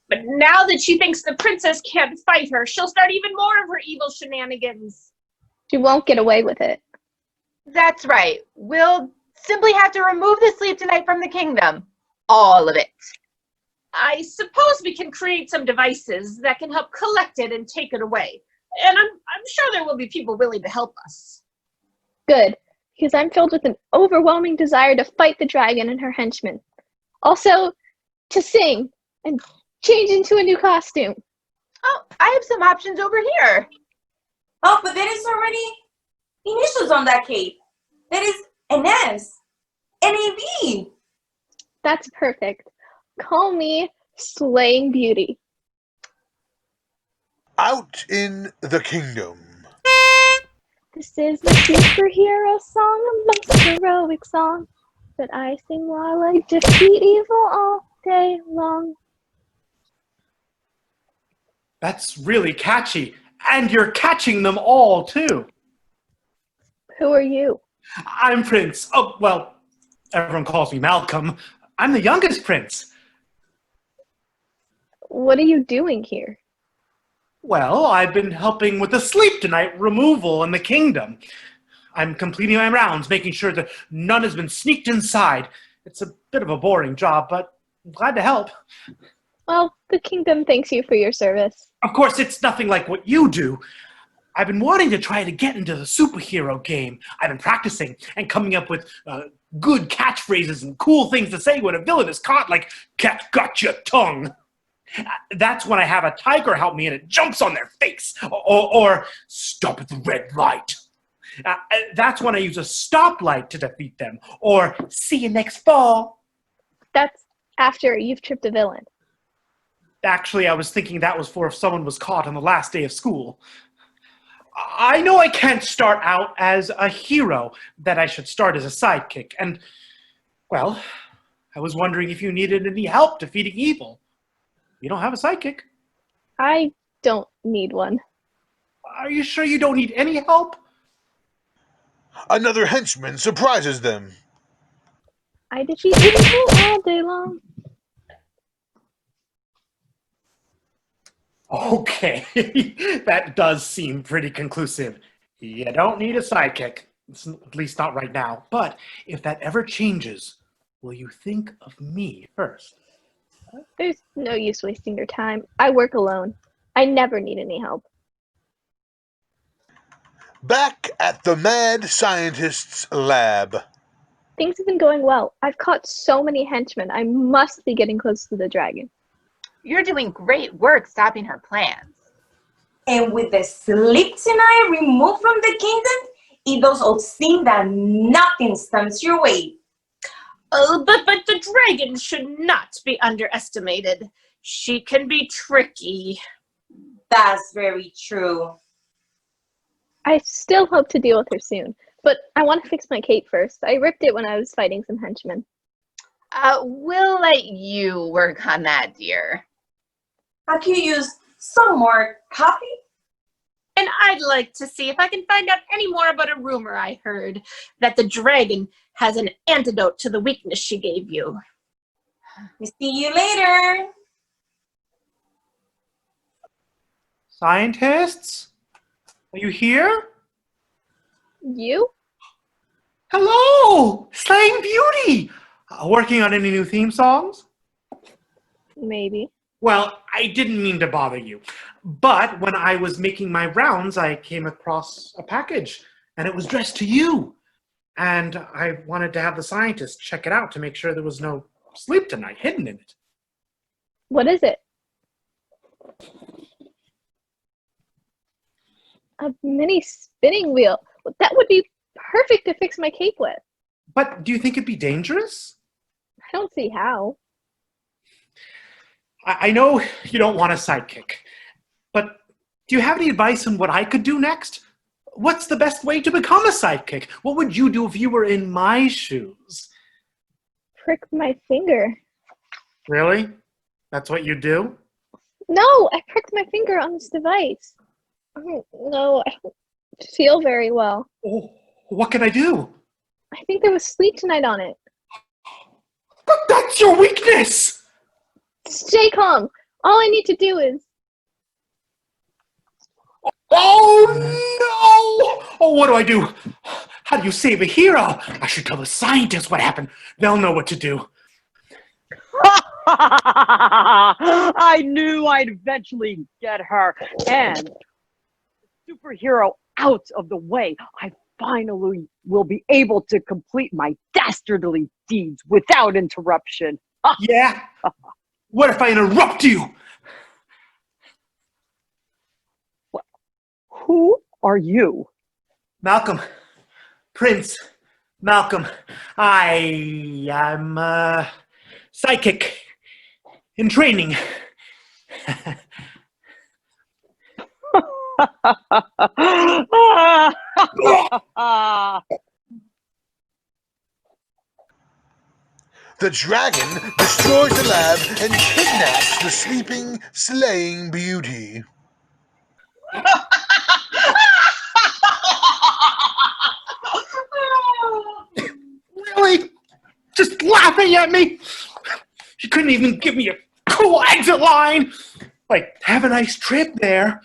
But now that she thinks the princess can't fight her, she'll start even more of her evil shenanigans. She won't get away with it. That's right. We'll simply have to remove the sleep tonight from the kingdom. All of it. I suppose we can create some devices that can help collect it and take it away. And I'm sure there will be people willing to help us. Good, because I'm filled with an overwhelming desire to fight the dragon and her henchmen. Also, to sing and change into a new costume. Oh, I have some options over here. Oh, but there is already initials on that cape. There is an S, and a V. That's perfect. Call me Slaying Beauty. Out in the kingdom. This is the superhero song, a most heroic song that I sing while I defeat evil all day long. That's really catchy. And you're catching them all, too. Who are you? I'm Prince. Oh, well, everyone calls me Malcolm. I'm the youngest prince. What are you doing here? Well, I've been helping with the sleep tonight removal in the kingdom. I'm completing my rounds, making sure that none has been sneaked inside. It's a bit of a boring job, but I'm glad to help. Well, the kingdom thanks you for your service. Of course, it's nothing like what you do. I've been wanting to try to get into the superhero game. I've been practicing and coming up with good catchphrases and cool things to say when a villain is caught, like, "Cat got your tongue." That's when I have a tiger help me and it jumps on their face. Or "Stop at the red light." That's when I use a stoplight to defeat them. Or "See you next fall." That's after you've tripped a villain. Actually, I was thinking that was for if someone was caught on the last day of school. I know I can't start out as a hero, that I should start as a sidekick. And, well, I was wondering if you needed any help defeating evil. You don't have a sidekick. I don't need one. Are you sure you don't need any help? Another henchman surprises them. I defeat evil all day long. Okay, that does seem pretty conclusive. You don't need a sidekick, at least not right now. But if that ever changes, will you think of me first? There's no use wasting your time. I work alone. I never need any help. Back at the mad scientist's lab. Things have been going well. I've caught so many henchmen. I must be getting close to the dragon. You're doing great work stopping her plans. And with the sleep tonight removed from the kingdom, it does all seem that nothing stands your way. Oh, but the dragon should not be underestimated. She can be tricky. That's very true. I still hope to deal with her soon, but I want to fix my cape first. I ripped it when I was fighting some henchmen. We'll let you work on that, dear. I could use some more coffee. And I'd like to see if I can find out any more about a rumor I heard that the dragon has an antidote to the weakness she gave you. See you later. Scientists? Are you here? You? Hello! Slaying Beauty! Working on any new theme songs? Maybe. Well, I didn't mean to bother you, but when I was making my rounds, I came across a package, and it was addressed to you. And I wanted to have the scientists check it out to make sure there was no sleep tonight hidden in it. What is it? A mini spinning wheel. That would be perfect to fix my cape with. But do you think it'd be dangerous? I don't see how. I know you don't want a sidekick, but do you have any advice on what I could do next? What's the best way to become a sidekick? What would you do if you were in my shoes? prick my finger. Really? That's what you do? No, I pricked my finger on this device. No, I don't feel very well. Oh, what can I do? I think there was sleep tonight on it. But that's your weakness! Stay calm. All I need to do is... Oh no! Oh, what do I do? How do you save a hero? I should tell the scientists what happened. They'll know what to do. I knew I'd eventually get her and superhero out of the way. I finally will be able to complete my dastardly deeds without interruption. Yeah? What if I interrupt you? Who are you? Malcolm. Prince. Malcolm. I am psychic in training. The dragon destroys the lab and kidnaps the sleeping, slaying beauty. Really? Just laughing at me? You couldn't even give me a cool exit line? Like, have a nice trip there.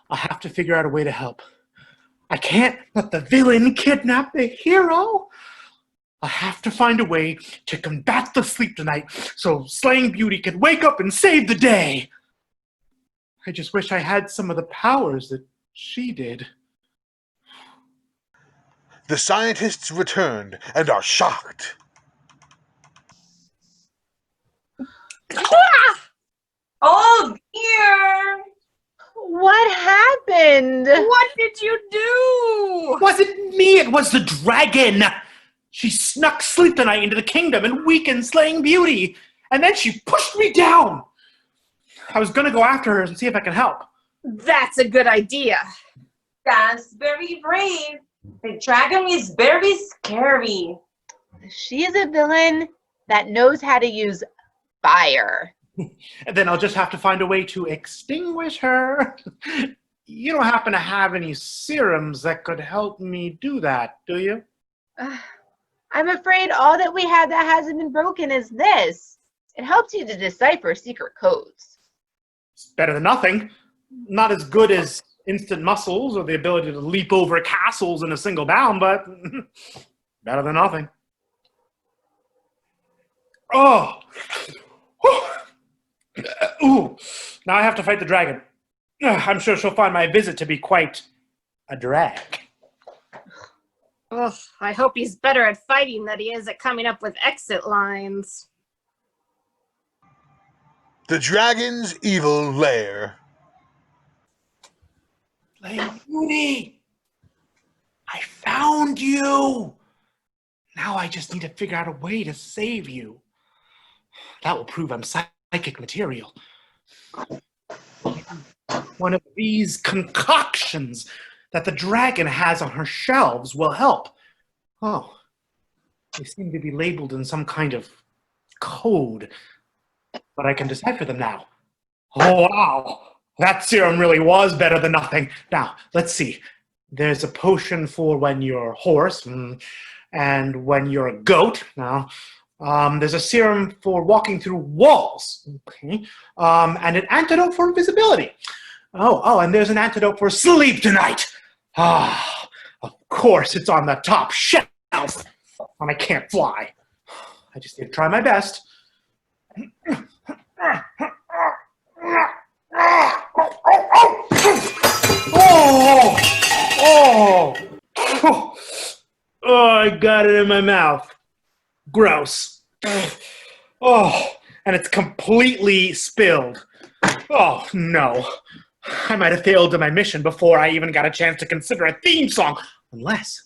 I'll have to figure out a way to help. I can't let the villain kidnap the hero. I have to find a way to combat the sleep tonight so Slaying Beauty can wake up and save the day. I just wish I had some of the powers that she did. The scientists returned and are shocked. Oh dear! What happened? What did you do? It wasn't me, it was the dragon. She snuck Sleep Tonight into the kingdom and weakened Slaying Beauty. And then she pushed me down. I was going to go after her and see if I can help. That's a good idea. That's very brave. The dragon is very scary. She is a villain that knows how to use fire. And then I'll just have to find a way to extinguish her. You don't happen to have any serums that could help me do that, do you? I'm afraid all that we have that hasn't been broken is this. It helps you to decipher secret codes. It's better than nothing. Not as good as instant muscles or the ability to leap over castles in a single bound, but better than nothing. Oh! Ooh! Now I have to fight the dragon. I'm sure she'll find my visit to be quite a drag. Ugh, I hope he's better at fighting than he is at coming up with exit lines. The dragon's evil lair. Slaying Beauty! I found you! Now I just need to figure out a way to save you. That will prove I'm psychic material. One of these concoctions that the dragon has on her shelves will help. Oh, they seem to be labeled in some kind of code, but I can decipher them now. Oh, wow. That serum really was better than nothing. Now, let's see. There's a potion for when you're a horse and when you're a goat. Now, there's a serum for walking through walls. Okay. And an antidote for invisibility. Oh, and there's an antidote for sleep tonight. Ah, of course it's on the top shelf. And I can't fly. I just need to try my best. Oh, I got it in my mouth. Gross. Oh, and it's completely spilled. Oh, no. I might have failed in my mission before I even got a chance to consider a theme song. Unless...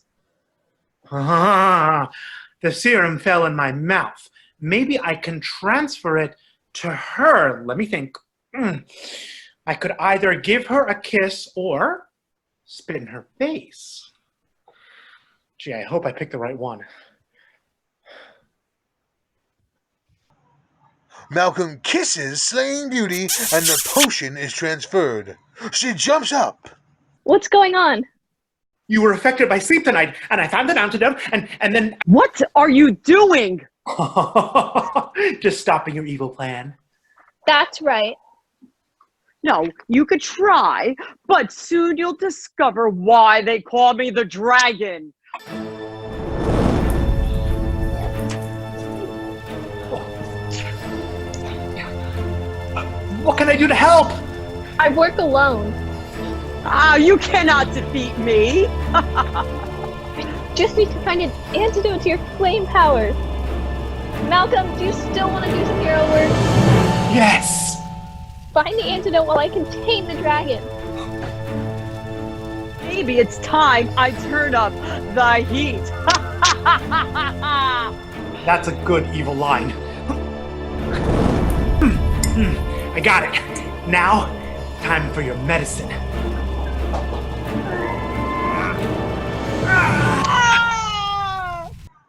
the serum fell in my mouth. Maybe I can transfer it to her. Let me think. I could either give her a kiss or spit in her face. Gee, I hope I picked the right one. Malcolm kisses Slaying Beauty, and the potion is transferred. She jumps up. What's going on? You were affected by sleep tonight, and I found an antidote, and then... What are you doing? Just stopping your evil plan. That's right. No, you could try, but soon you'll discover why they call me the dragon. What can I do to help? I work alone. Ah, you cannot defeat me. Just need to find an antidote to your flame powers. Malcolm, do you still want to do some hero work? Yes! Find the antidote while I contain the dragon. Maybe it's time I turn up the heat. That's a good evil line. I got it. Now, time for your medicine.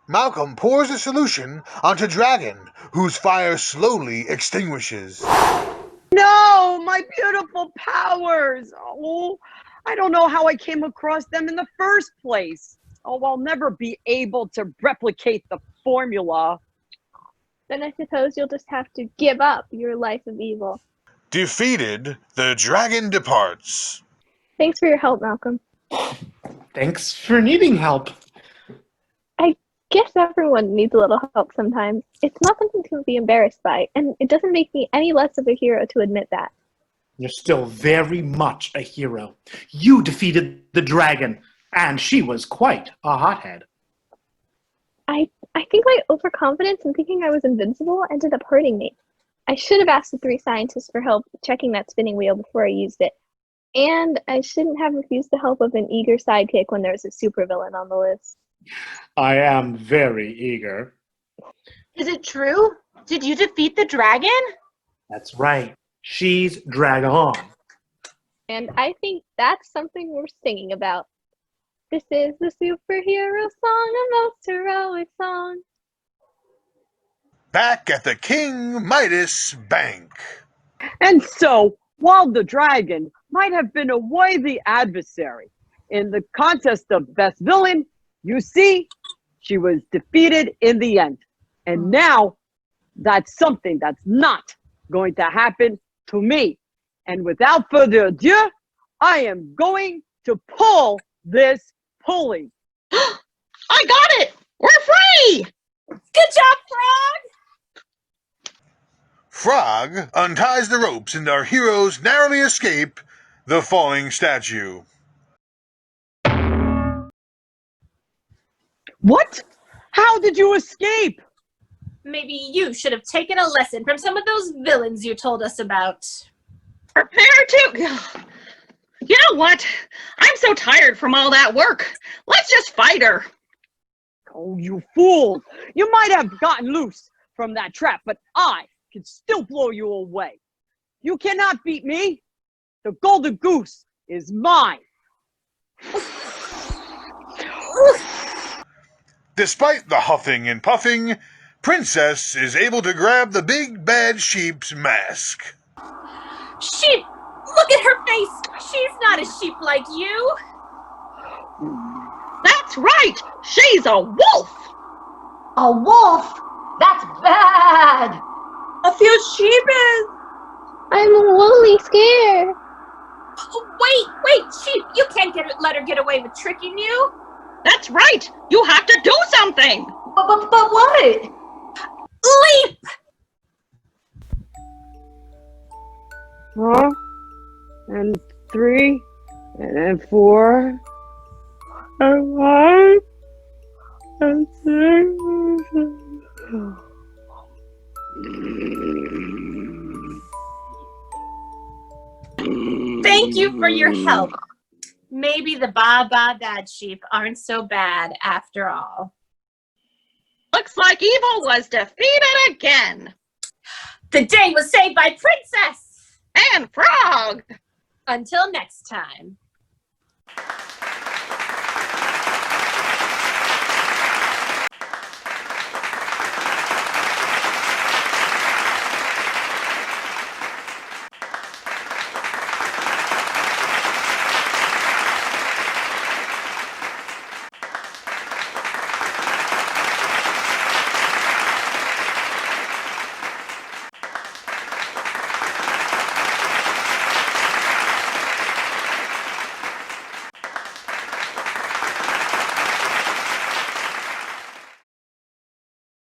Malcolm pours the solution onto Dragon, whose fire slowly extinguishes. No, my beautiful powers. Oh, I don't know how I came across them in the first place. Oh, I'll never be able to replicate the formula. Then I suppose you'll just have to give up your life of evil. Defeated, the dragon departs. Thanks for your help, Malcolm. Thanks for needing help. I guess everyone needs a little help sometimes. It's not something to be embarrassed by, and it doesn't make me any less of a hero to admit that. You're still very much a hero. You defeated the dragon, and she was quite a hothead. I think my overconfidence in thinking I was invincible ended up hurting me. I should have asked the 3 scientists for help checking that spinning wheel before I used it. And I shouldn't have refused the help of an eager sidekick when there was a supervillain on the list. I am very eager. Is it true? Did you defeat the dragon? That's right. She's Dragon. And I think that's something worth singing about. This is the superhero song, a most heroic song. Back at the King Midas Bank. And so, while the dragon might have been a worthy adversary in the contest of best villain, you see, she was defeated in the end. And now, that's something that's not going to happen to me. And without further ado, I am going to pull this pulley. I got it! We're free! Good job, Frog! Frog unties the ropes and our heroes narrowly escape the falling statue. What? How did you escape? Maybe you should have taken a lesson from some of those villains you told us about. Prepare to... You know what? I'm so tired from all that work. Let's just fight her. Oh, you fool! You might have gotten loose from that trap, but I can still blow you away. You cannot beat me. The golden goose is mine. Despite the huffing and puffing, Princess is able to grab the big bad sheep's mask. Sheep! Look at her face! She's not a sheep like you! That's right! She's a wolf! A wolf? That's bad. A few sheep. I'm woolly scared. Oh, wait, sheep! You can't let her get away with tricking you! That's right! You have to do something! But what? Leap! Huh? And 3, and then 4, and 5, and 6. Thank you for your help. Maybe the bad sheep aren't so bad after all. Looks like evil was defeated again. The day was saved by Princess! And Frog! Until next time.